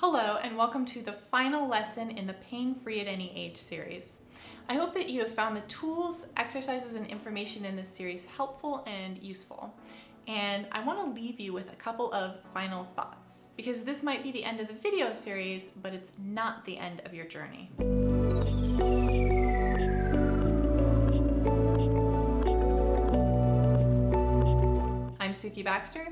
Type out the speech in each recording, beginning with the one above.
Hello and welcome to the final lesson in the Pain Free at Any Age series. I hope that you have found the tools, exercises, and information in this series helpful and useful. And I want to leave you with a couple of final thoughts, because this might be the end of the video series, but it's not the end of your journey. I'm Sukie Baxter,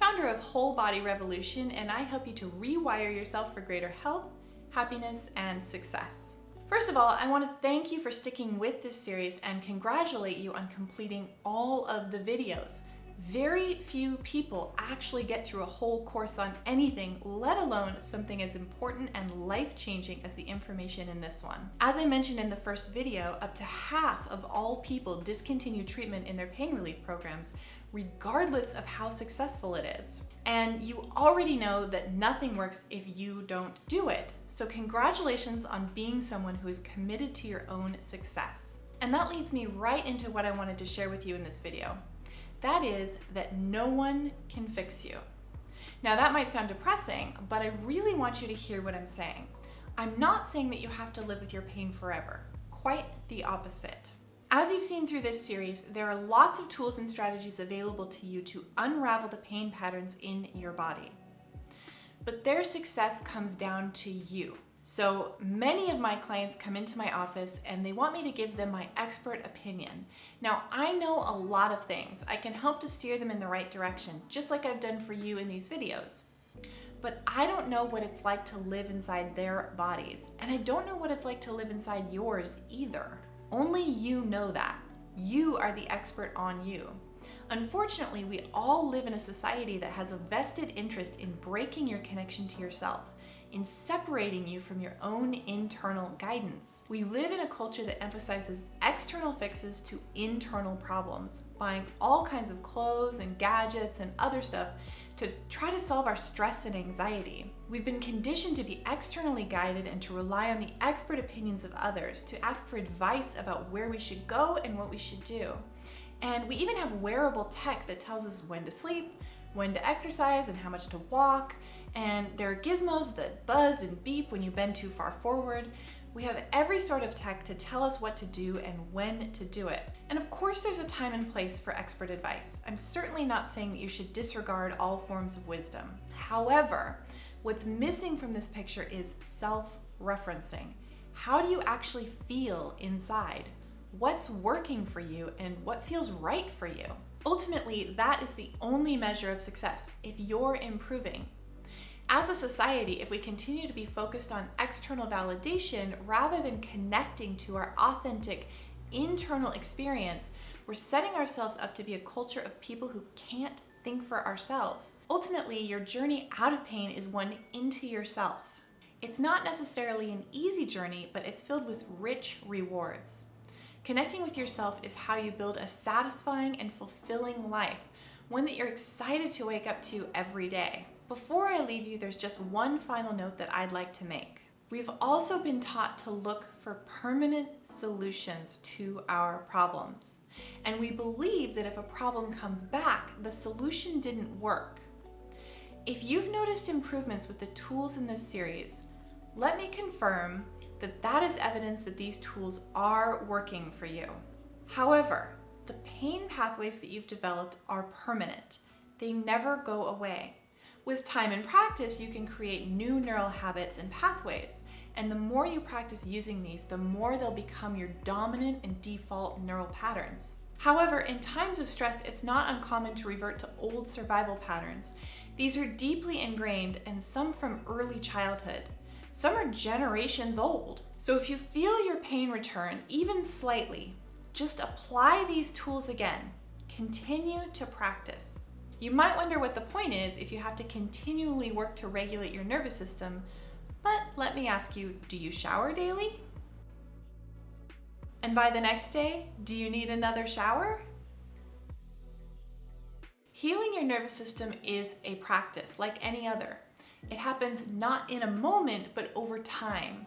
founder of Whole Body Revolution, and I help you to rewire yourself for greater health, happiness, and success. First of all, I want to thank you for sticking with this series and congratulate you on completing all of the videos. Very few people actually get through a whole course on anything, let alone something as important and life-changing as the information in this one. As I mentioned in the first video, up to half of all people discontinue treatment in their pain relief programs, regardless of how successful it is. And you already know that nothing works if you don't do it. So congratulations on being someone who is committed to your own success. And that leads me right into what I wanted to share with you in this video. That is that no one can fix you. Now that might sound depressing, but I really want you to hear what I'm saying. I'm not saying that you have to live with your pain forever. Quite the opposite. As you've seen through this series, there are lots of tools and strategies available to you to unravel the pain patterns in your body. But their success comes down to you. So many of my clients come into my office and they want me to give them my expert opinion. Now, I know a lot of things. I can help to steer them in the right direction, just like I've done for you in these videos. But I don't know what it's like to live inside their bodies, and I don't know what it's like to live inside yours either. Only you know that. You are the expert on you. Unfortunately, we all live in a society that has a vested interest in breaking your connection to yourself, in separating you from your own internal guidance. We live in a culture that emphasizes external fixes to internal problems, buying all kinds of clothes and gadgets and other stuff to try to solve our stress and anxiety. We've been conditioned to be externally guided and to rely on the expert opinions of others, to ask for advice about where we should go and what we should do. And we even have wearable tech that tells us when to sleep, when to exercise, and how much to walk. And there are gizmos that buzz and beep when you bend too far forward. We have every sort of tech to tell us what to do and when to do it. And of course there's a time and place for expert advice. I'm certainly not saying that you should disregard all forms of wisdom. However, what's missing from this picture is self-referencing. How do you actually feel inside? What's working for you and what feels right for you? Ultimately, that is the only measure of success, if you're improving. As a society, if we continue to be focused on external validation rather than connecting to our authentic internal experience, we're setting ourselves up to be a culture of people who can't think for ourselves. Ultimately, your journey out of pain is one into yourself. It's not necessarily an easy journey, but it's filled with rich rewards. Connecting with yourself is how you build a satisfying and fulfilling life, one that you're excited to wake up to every day. Before I leave you, there's just one final note that I'd like to make. We've also been taught to look for permanent solutions to our problems. And we believe that if a problem comes back, the solution didn't work. If you've noticed improvements with the tools in this series, let me confirm that that is evidence that these tools are working for you. However, the pain pathways that you've developed are permanent. They never go away. With time and practice, you can create new neural habits and pathways. And the more you practice using these, the more they'll become your dominant and default neural patterns. However, in times of stress, it's not uncommon to revert to old survival patterns. These are deeply ingrained, and some from early childhood. Some are generations old. So if you feel your pain return, even slightly, just apply these tools again. Continue to practice. You might wonder what the point is if you have to continually work to regulate your nervous system, but let me ask you, do you shower daily? And by the next day, do you need another shower? Healing your nervous system is a practice like any other. It happens not in a moment, but over time.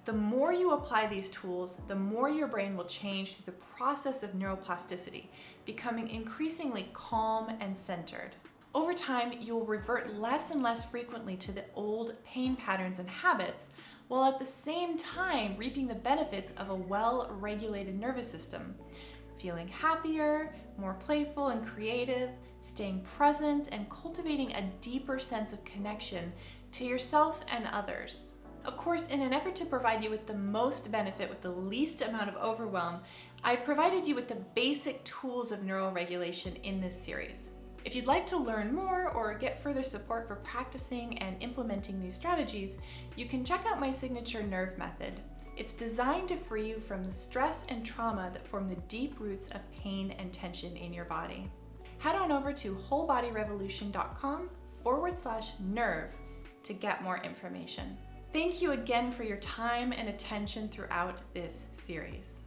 The more you apply these tools, the more your brain will change through the process of neuroplasticity, becoming increasingly calm and centered. Over time, you'll revert less and less frequently to the old pain patterns and habits, while at the same time reaping the benefits of a well-regulated nervous system. Feeling happier, more playful and creative, staying present, and cultivating a deeper sense of connection to yourself and others. Of course, in an effort to provide you with the most benefit with the least amount of overwhelm, I've provided you with the basic tools of neuroregulation in this series. If you'd like to learn more or get further support for practicing and implementing these strategies, you can check out my signature nerve method. It's designed to free you from the stress and trauma that form the deep roots of pain and tension in your body. Head on over to wholebodyrevolution.com/nerve to get more information. Thank you again for your time and attention throughout this series.